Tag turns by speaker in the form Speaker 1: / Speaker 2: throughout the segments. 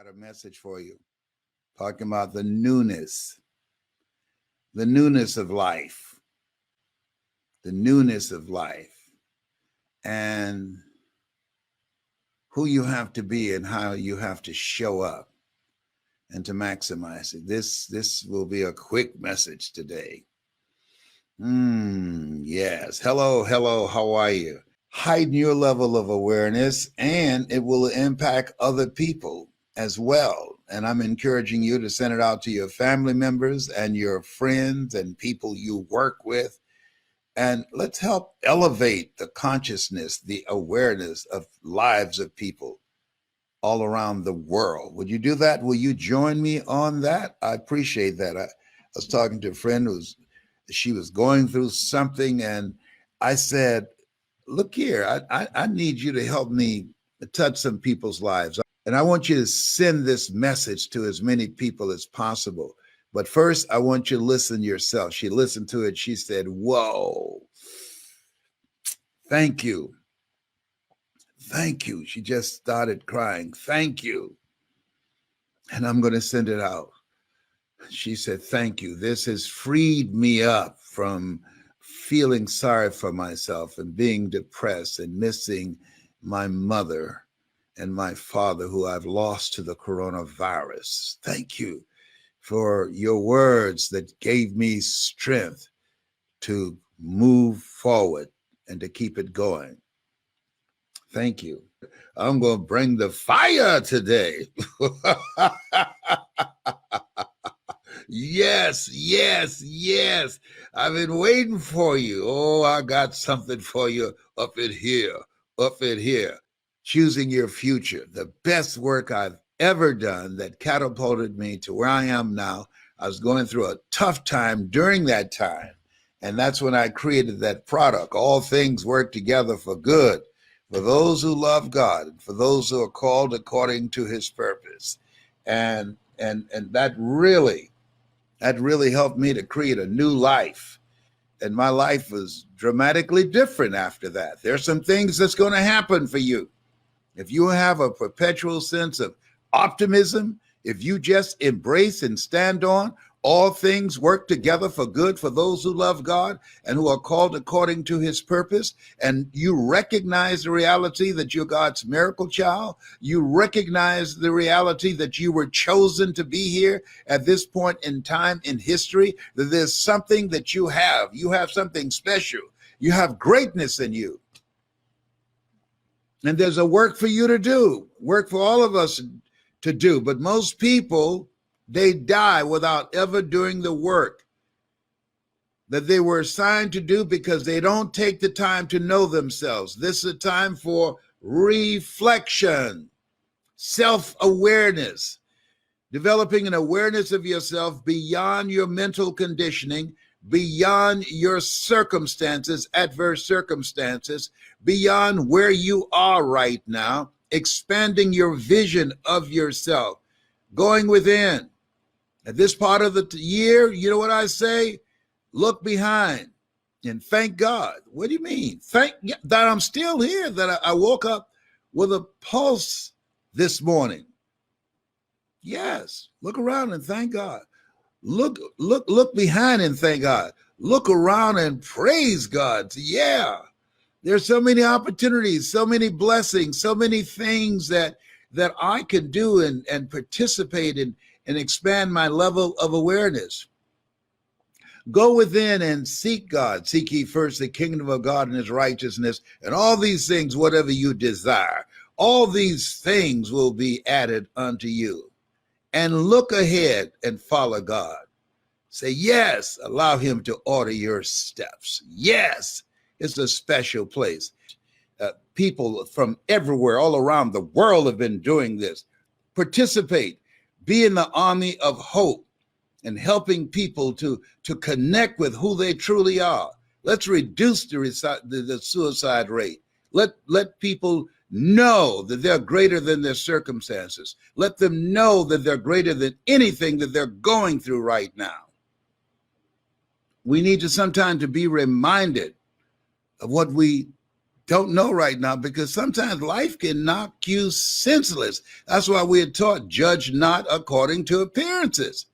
Speaker 1: got a message for you, talking about the newness of life, the newness of life, and who you have to be and how you have to show up and to maximize it. This will be a quick message today. Yes. Hello, how are you? Heighten your level of awareness, and it will impact other people as well. And I'm encouraging you to send it out to your family members and your friends and people you work with. And let's help elevate the consciousness, the awareness of lives of people all around the world. Would you do that? Will you join me on that? I appreciate that. I was talking to a friend she was going through something, and I said, look here, I need you to help me touch some people's lives. And I want you to send this message to as many people as possible. But first, I want you to listen yourself. She listened to it. She said, whoa, thank you. Thank you. She just started crying. Thank you. And I'm going to send it out. She said, thank you. This has freed me up from feeling sorry for myself and being depressed and missing my mother and my father, who I've lost to the coronavirus. Thank you for your words that gave me strength to move forward and to keep it going. Thank you. I'm going to bring the fire today. Yes. I've been waiting for you. Oh, I got something for you up in here. Choosing your future, the best work I've ever done that catapulted me to where I am now. I was going through a tough time during that time. And that's when I created that product. All things work together for good, for those who love God, and for those who are called according to his purpose. And that really helped me to create a new life. And my life was dramatically different after that. There's some things that's going to happen for you. If you have a perpetual sense of optimism, if you just embrace and stand on, all things work together for good for those who love God and who are called according to his purpose, and you recognize the reality that you're God's miracle child, you recognize the reality that you were chosen to be here at this point in time in history, that there's something that you have something special, you have greatness in you. And there's a work for you to do, work for all of us to do. But most people, they die without ever doing the work that they were assigned to do because they don't take the time to know themselves. This is a time for reflection, self-awareness, developing an awareness of yourself beyond your mental conditioning, beyond your circumstances, adverse circumstances, beyond where you are right now, expanding your vision of yourself, going within. At this part of the year, you know what I say? Look behind and thank God. What do you mean? Thank that I'm still here, that I woke up with a pulse this morning. Yes, look around and thank God. Look behind and thank God. Look around and praise God. Yeah, there's so many opportunities, so many blessings, so many things that I can do and participate in and expand my level of awareness. Go within and seek God. Seek ye first the kingdom of God and his righteousness, and all these things, whatever you desire, all these things will be added unto you. And look ahead and follow God. Say yes, allow him to order your steps. Yes, it's a special place. People from everywhere, all around the world have been doing this. Participate, be in the army of hope and helping people to connect with who they truly are. Let's reduce the suicide rate. Let people know that they're greater than their circumstances. Let them know that they're greater than anything that they're going through right now. We need to sometimes to be reminded of what we don't know right now, because sometimes life can knock you senseless. That's why we're taught, judge not according to appearances.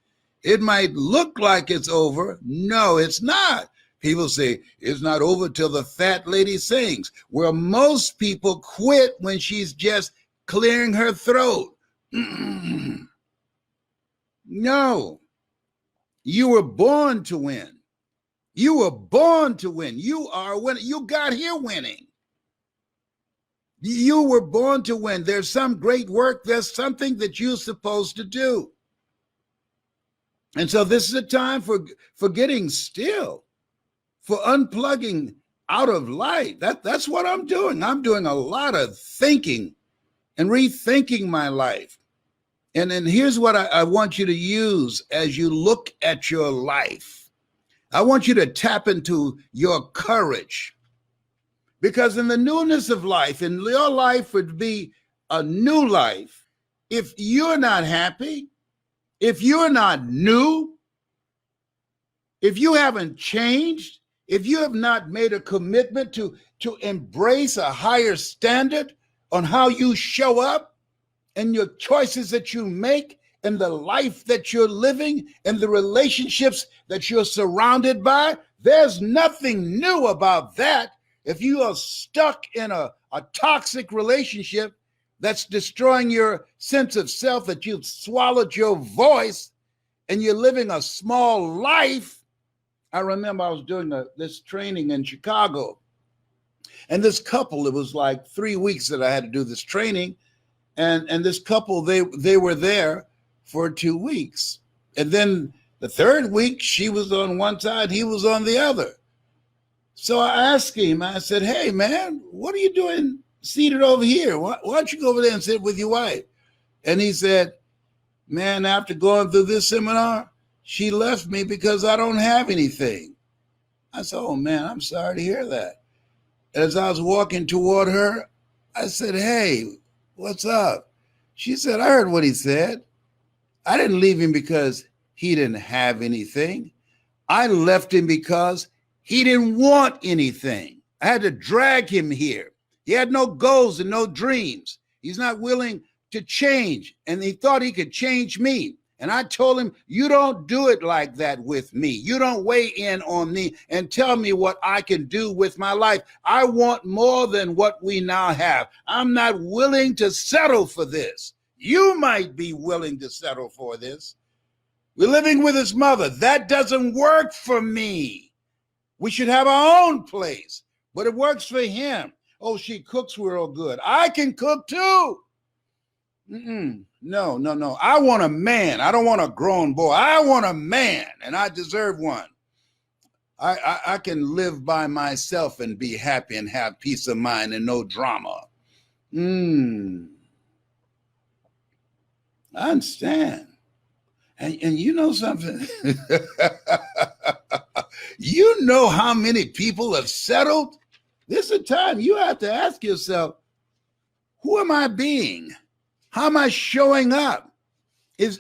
Speaker 1: It might look like it's over. No, it's not. People say it's not over till the fat lady sings. Well, most people quit when she's just clearing her throat. No, you were born to win. You were born to win. You are winning. You got here winning. You were born to win. There's some great work. There's something that you're supposed to do. And so this is a time for getting still, for unplugging out of life. That's what I'm doing. I'm doing a lot of thinking and rethinking my life. And then here's what I want you to use as you look at your life. I want you to tap into your courage. Because in the newness of life, and your life would be a new life, if you're not happy, if you're not new, if you haven't changed, if you have not made a commitment to embrace a higher standard on how you show up and your choices that you make and the life that you're living and the relationships that you're surrounded by, there's nothing new about that. If you are stuck in a toxic relationship that's destroying your sense of self, that you've swallowed your voice and you're living a small life. I remember I was doing this training in Chicago, and this couple, it was like 3 weeks that I had to do this training, and this couple, they were there for 2 weeks. And then the third week, she was on one side, he was on the other. So I asked him, I said, hey, man, what are you doing seated over here? Why don't you go over there and sit with your wife? And he said, man, after going through this seminar, she left me because I don't have anything. I said, oh, man, I'm sorry to hear that. As I was walking toward her, I said, hey, what's up? She said, I heard what he said. I didn't leave him because he didn't have anything. I left him because he didn't want anything. I had to drag him here. He had no goals and no dreams. He's not willing to change. And he thought he could change me. And I told him, you don't do it like that with me. You don't weigh in on me and tell me what I can do with my life. I want more than what we now have. I'm not willing to settle for this. You might be willing to settle for this. We're living with his mother. That doesn't work for me. We should have our own place, but it works for him. Oh, she cooks real good. I can cook too. No. I want a man. I don't want a grown boy. I want a man, and I deserve one. I can live by myself and be happy and have peace of mind and no drama. I understand. And you know something? You know how many people have settled? This is a time you have to ask yourself, who am I being? How am I showing up? Does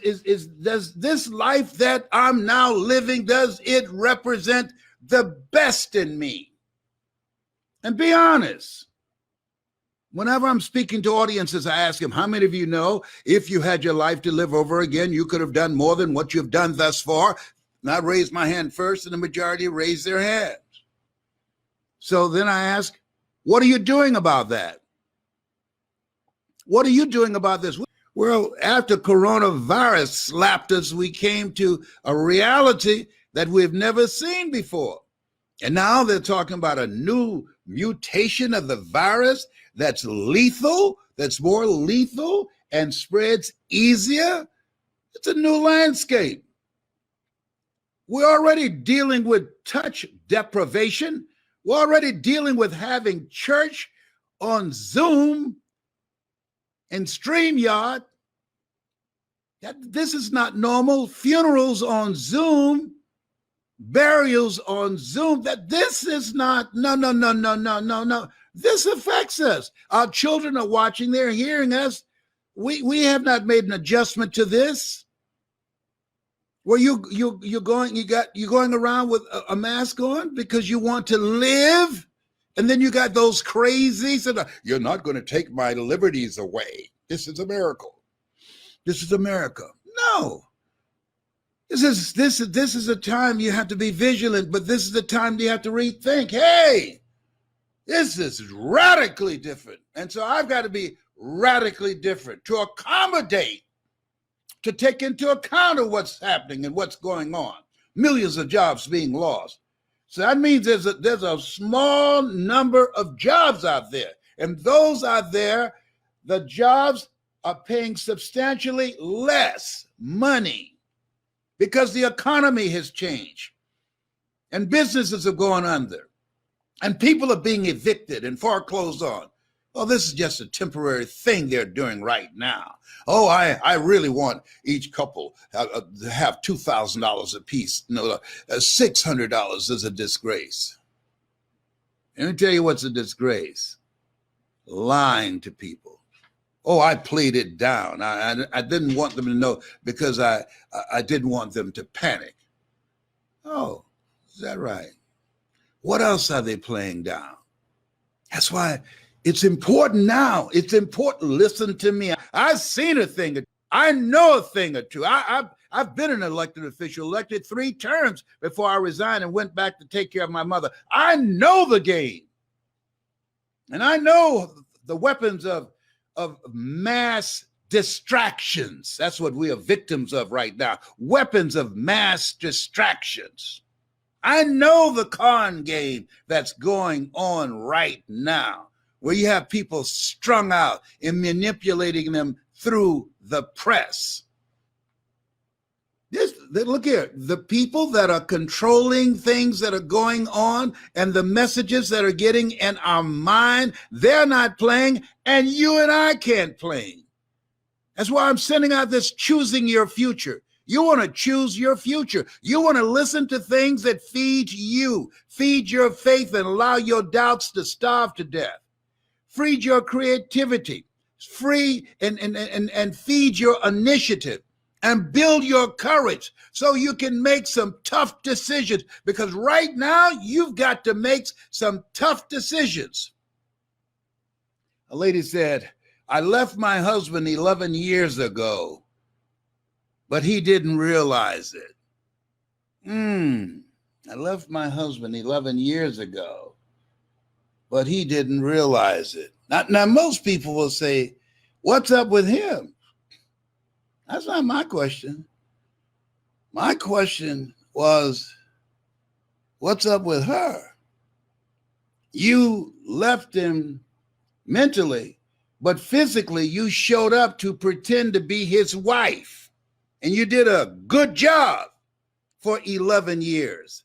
Speaker 1: this life that I'm now living, does it represent the best in me? And be honest. Whenever I'm speaking to audiences, I ask them, how many of you know if you had your life to live over again, you could have done more than what you've done thus far? And I raise my hand first, and the majority raise their hands. So then I ask, what are you doing about that? What are you doing about this? Well, after coronavirus slapped us, we came to a reality that we've never seen before. And now they're talking about a new mutation of the virus that's lethal, that's more lethal and spreads easier. It's a new landscape. We're already dealing with touch deprivation. We're already dealing with having church on Zoom and StreamYard. This is not normal. Funerals on Zoom, burials on Zoom. This is not, no. This affects us. Our children are watching, they're hearing us. We have not made an adjustment to this. Well, you're going around with a mask on because you want to live And then you got those crazies that are, you're not going to take my liberties away. This is a miracle. This is America. No. This is a time you have to be vigilant, but this is the time you have to rethink. Hey, this is radically different. And so I've got to be radically different to accommodate, to take into account of what's happening and what's going on. Millions of jobs being lost. So that means there's a small number of jobs out there. And those out there, the jobs are paying substantially less money because the economy has changed and businesses are going under and people are being evicted and foreclosed on. Oh, this is just a temporary thing they're doing right now. Oh, I really want each couple to have $2,000 apiece. No, $600 is a disgrace. Let me tell you what's a disgrace. Lying to people. Oh, I played it down. I didn't want them to know because I didn't want them to panic. Oh, is that right? What else are they playing down? That's why it's important now. It's important. Listen to me. I've seen a thing. I know a thing or two. I've been an elected official, elected 3 terms before I resigned and went back to take care of my mother. I know the game. And I know the weapons of mass distractions. That's what we are victims of right now. Weapons of mass distractions. I know the con game that's going on right now, where you have people strung out and manipulating them through the press. Look here, the people that are controlling things that are going on and the messages that are getting in our mind, they're not playing, and you and I can't play. That's why I'm sending out this choosing your future. You want to choose your future. You want to listen to things that feed you, feed your faith, and allow your doubts to starve to death. Feed your creativity, free and feed your initiative, and build your courage so you can make some tough decisions. Because right now, you've got to make some tough decisions. A lady said, I left my husband 11 years ago, but he didn't realize it. I left my husband 11 years ago, but he didn't realize it. Now, most people will say, what's up with him? That's not my question. My question was, what's up with her? You left him mentally, but physically you showed up to pretend to be his wife. And you did a good job for 11 years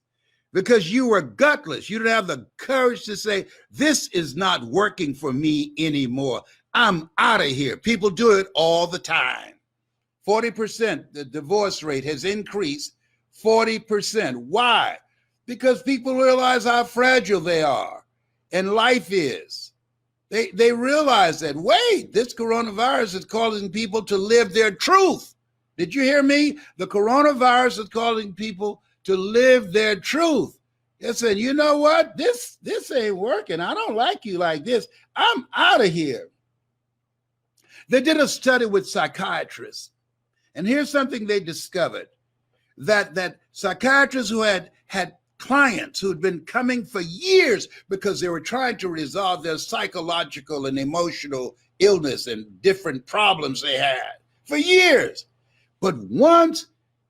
Speaker 1: because you were gutless. You didn't have the courage to say, this is not working for me anymore. I'm out of here. People do it all the time. 40%, the divorce rate has increased 40%. Why? Because people realize how fragile they are and life is. They realize that, wait, this coronavirus is causing people to live their truth. Did you hear me? The coronavirus is causing people to live their truth. They said, you know what? This ain't working. I don't like you like this. I'm out of here. They did a study with psychiatrists. And here's something they discovered, that psychiatrists who had clients who had been coming for years because they were trying to resolve their psychological and emotional illness and different problems they had for years. But once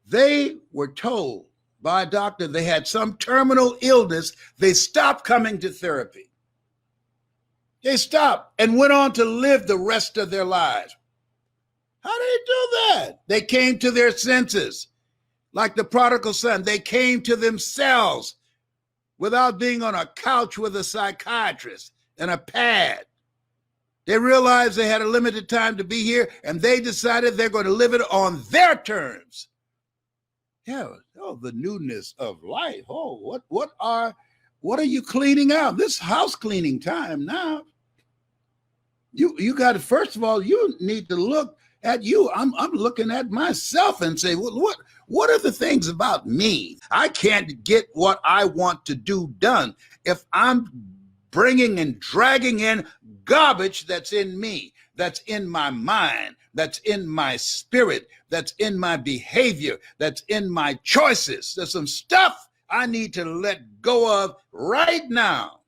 Speaker 1: they were told by a doctor they had some terminal illness, they stopped coming to therapy. They stopped and went on to live the rest of their lives. How did they do that? They came to their senses. Like the prodigal son, they came to themselves without being on a couch with a psychiatrist and a pad. They realized they had a limited time to be here, and they decided they're going to live it on their terms. Yeah, oh, the newness of life. Oh, what are you cleaning out? This house cleaning time now. You got to, first of all, you need to look at you. I'm looking at myself and say, what are the things about me? I can't get what I want to do done if I'm bringing and dragging in garbage that's in me, that's in my mind, that's in my spirit, that's in my behavior, that's in my choices. There's some stuff I need to let go of right now.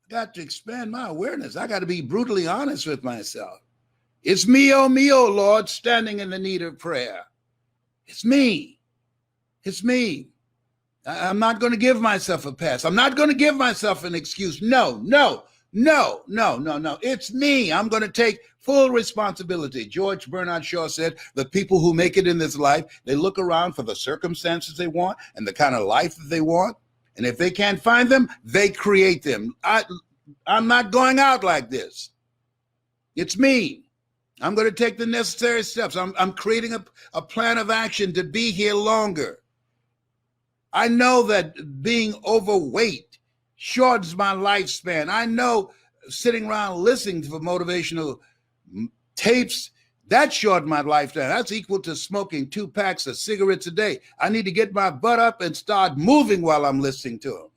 Speaker 1: I got to expand my awareness. I got to be brutally honest with myself. It's me, oh Lord, standing in the need of prayer. It's me. It's me. I'm not going to give myself a pass. I'm not going to give myself an excuse. No. It's me. I'm going to take full responsibility. George Bernard Shaw said, the people who make it in this life, they look around for the circumstances they want and the kind of life that they want. And if they can't find them, they create them. I'm not going out like this. It's me. I'm going to take the necessary steps. I'm creating a plan of action to be here longer. I know that being overweight shortens my lifespan. I know sitting around listening to motivational tapes, that shortened my lifetime. That's equal to smoking 2 packs of cigarettes a day. I need to get my butt up and start moving while I'm listening to them.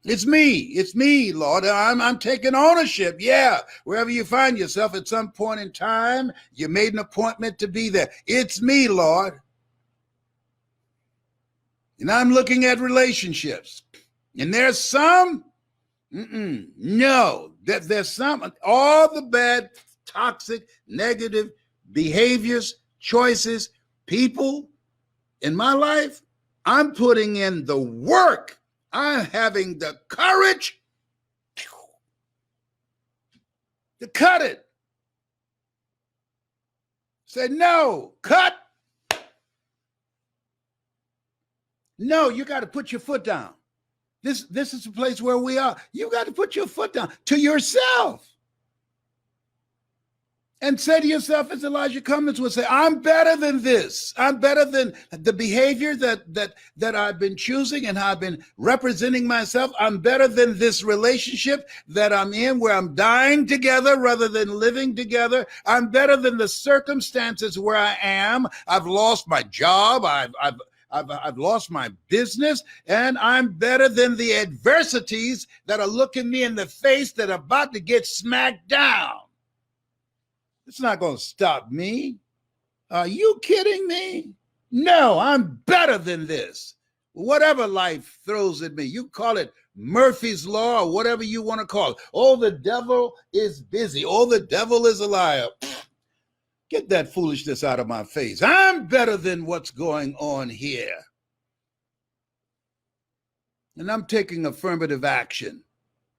Speaker 1: It's me, Lord. I'm taking ownership. Yeah, wherever you find yourself at some point in time, you made an appointment to be there. It's me, Lord. And I'm looking at relationships. And there's some, there's some, all the bad, toxic, negative behaviors, choices, people in my life, I'm putting in the work. I'm having the courage to cut it. Say, no, cut. No, you got to put your foot down. This is the place where we are. You got to put your foot down to yourself. And say to yourself, as Elijah Cummings would say, I'm better than this. I'm better than the behavior that I've been choosing and how I've been representing myself. I'm better than this relationship that I'm in where I'm dying together rather than living together. I'm better than the circumstances where I am. I've lost my job. I've lost my business, and I'm better than the adversities that are looking me in the face that are about to get smacked down. It's not going to stop me. Are you kidding me? No, I'm better than this. Whatever life throws at me, you call it Murphy's Law or whatever you want to call it. Oh, the devil is busy. Oh, the devil is a liar. Get that foolishness out of my face. I'm better than what's going on here. And I'm taking affirmative action.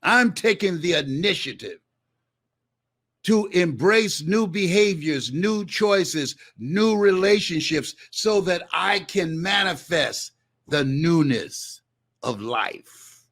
Speaker 1: I'm taking the initiative to embrace new behaviors, new choices, new relationships so that I can manifest the newness of life.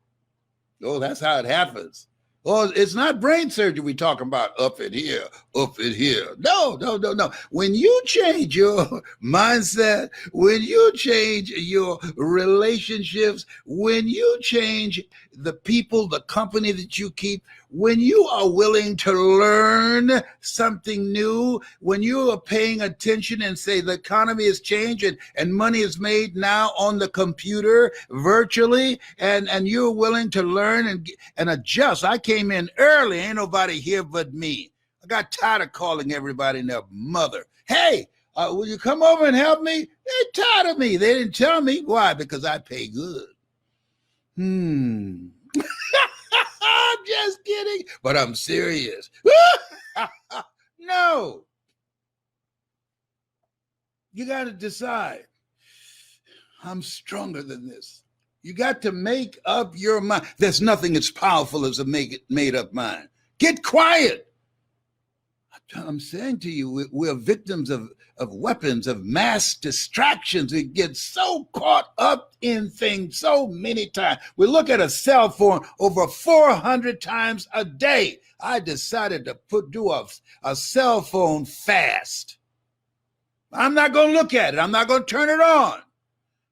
Speaker 1: Oh, that's how it happens. Oh, it's not brain surgery we're talking about up in here. No. When you change your mindset, when you change your relationships, when you change the people, the company that you keep, when you are willing to learn something new, when you are paying attention and say the economy is changing and money is made now on the computer virtually, and you're willing to learn and adjust. I came in early, ain't nobody here but me. I got tired of calling everybody their mother. Hey, will you come over and help me? They're tired of me. They didn't tell me. Why? Because I pay good. I'm just kidding, but I'm serious. No. You got to decide. I'm stronger than this. You got to make up your mind. There's nothing as powerful as a made up mind. Get quiet. I'm saying to you, we're victims of weapons, of mass distractions. We get so caught up in things so many times. We look at a cell phone over 400 times a day. I decided to do a cell phone fast. I'm not going to look at it. I'm not going to turn it on.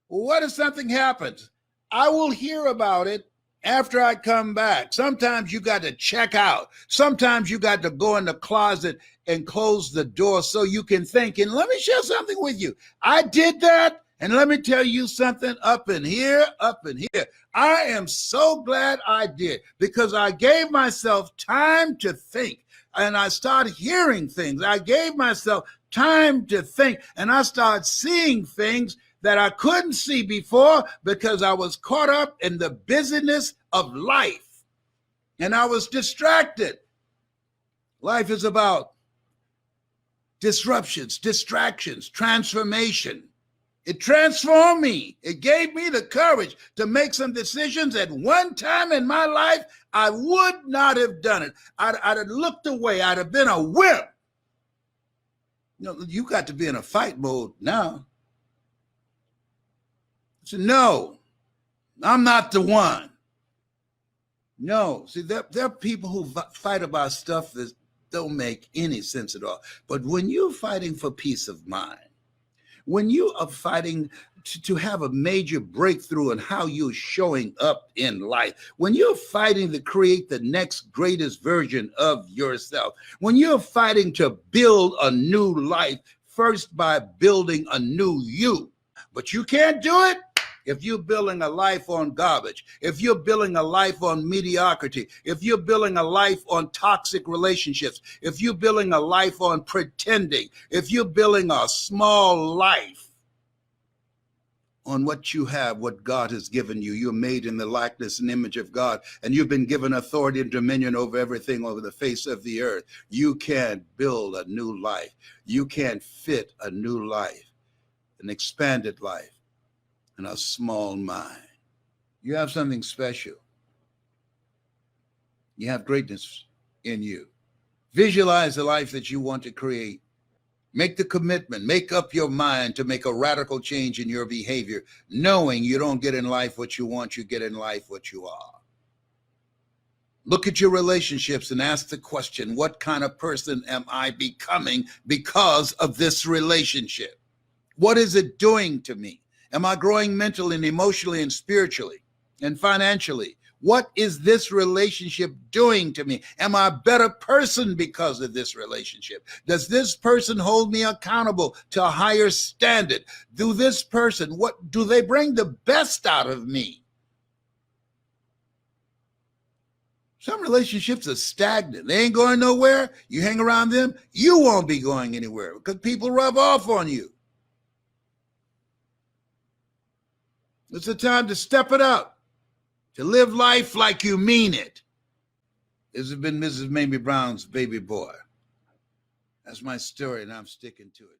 Speaker 1: Well, what if something happens? I will hear about it after I come back. Sometimes you got to check out. Sometimes you got to go in the closet and close the door so you can think. And let me share something with you. I did that And let me tell you something, up in here, I am so glad I did, because I gave myself time to think, and I started hearing things. I gave myself time to think, and I started seeing things that I couldn't see before because I was caught up in the busyness of life and I was distracted. Life is about disruptions, distractions, transformation. It transformed me. It gave me the courage to make some decisions at one time in my life I would not have done it. I'd have looked away. I'd have been a wimp. You know, you got to be in a fight mode now. So no, I'm not the one. No, see, there are people who fight about stuff that don't make any sense at all. But when you're fighting for peace of mind, when you are fighting to have a major breakthrough in how you're showing up in life, when you're fighting to create the next greatest version of yourself, when you're fighting to build a new life, first by building a new you, but you can't do it if you're building a life on garbage, if you're building a life on mediocrity, if you're building a life on toxic relationships, if you're building a life on pretending, if you're building a small life on what you have, what God has given you. You're made in the likeness and image of God, and you've been given authority and dominion over everything over the face of the earth. You can't build a new life. You can't fit a new life, an expanded life, in a small mind. You have something special. You have greatness in you. Visualize the life that you want to create. Make the commitment. Make up your mind to make a radical change in your behavior, knowing you don't get in life what you want, you get in life what you are. Look at your relationships and ask the question, what kind of person am I becoming because of this relationship? What is it doing to me? Am I growing mentally and emotionally and spiritually and financially? What is this relationship doing to me? Am I a better person because of this relationship? Does this person hold me accountable to a higher standard? Do this person, what do they bring the best out of me? Some relationships are stagnant. They ain't going nowhere. You hang around them, you won't be going anywhere because people rub off on you. It's the time to step it up, to live life like you mean it. This has been Mrs. Mamie Brown's baby boy. That's my story, and I'm sticking to it.